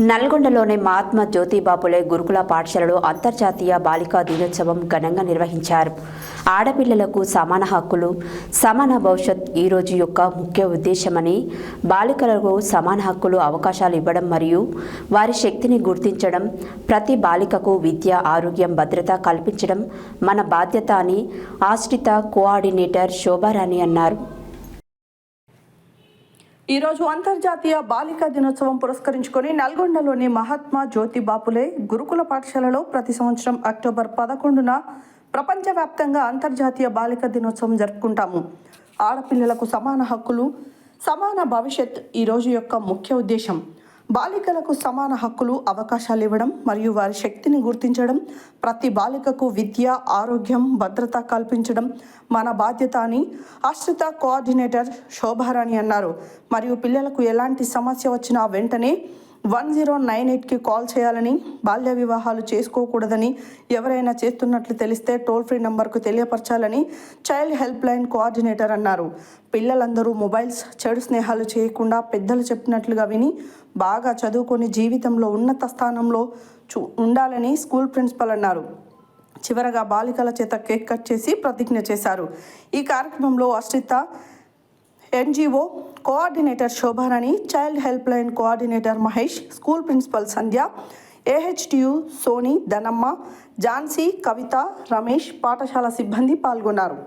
నల్గొండలోని మహాత్మా జ్యోతిబాపులే గురుకుల పాఠశాలలో అంతర్జాతీయ బాలికా దినోత్సవం ఘనంగా నిర్వహించారు. ఆడపిల్లలకు సమాన హక్కులు, సమాన భవిష్యత్ ఈ రోజు యొక్క ముఖ్య ఉద్దేశమని, బాలికలకు సమాన హక్కులు, అవకాశాలు ఇవ్వడం మరియు వారి శక్తిని గుర్తించడం, ప్రతి బాలికకు విద్య, ఆరోగ్యం, భద్రత కల్పించడం మన బాధ్యత అని ఆశ్రిత కోఆర్డినేటర్ శోభారాణి అన్నారు. ఈరోజు అంతర్జాతీయ బాలికా దినోత్సవం పురస్కరించుకొని నల్గొండలోని మహాత్మా జ్యోతిబాపులే గురుకుల పాఠశాలలో ప్రతి సంవత్సరం అక్టోబర్ 11న ప్రపంచవ్యాప్తంగా అంతర్జాతీయ బాలికా దినోత్సవం జరుపుకుంటాము. ఆడపిల్లలకు సమాన హక్కులు, సమాన భవిష్యత్ ఈ రోజు యొక్క ముఖ్య ఉద్దేశం. బాలికలకు సమాన హక్కులు, అవకాశాలు ఇవ్వడం మరియు వారి శక్తిని గుర్తించడం, ప్రతి బాలికకు విద్య, ఆరోగ్యం, భద్రత కల్పించడం మన బాధ్యత అని ఆశ్రిత కోఆర్డినేటర్ శోభారాణి అన్నారు. మరియు పిల్లలకు ఎలాంటి సమస్య వచ్చినా వెంటనే 1098కి కాల్ చేయాలని, బాల్య వివాహాలు చేసుకోకూడదని, ఎవరైనా చేస్తున్నట్లు తెలిస్తే టోల్ ఫ్రీ నంబర్కు తెలియపరచాలని చైల్డ్ హెల్ప్ లైన్ కోఆర్డినేటర్ అన్నారు. పిల్లలందరూ మొబైల్స్, చెడు స్నేహాలు చేయకుండా పెద్దలు చెప్పినట్లుగా విని బాగా చదువుకొని జీవితంలో ఉన్నత స్థానంలో ఉండాలని స్కూల్ ప్రిన్సిపల్ అన్నారు. చివరగా బాలికల చేత కేక్ కట్ చేసి ప్రతిజ్ఞ చేశారు. ఈ కార్యక్రమంలో Ashritha NGO coordinator Shobharani, child help line coordinator Mahesh, school principal Sandhya, AHTU Soni, Dhanamma, Jhansi, Kavitha, Ramesh, పాఠశాల సిబ్బంది పాల్గొన్నారు.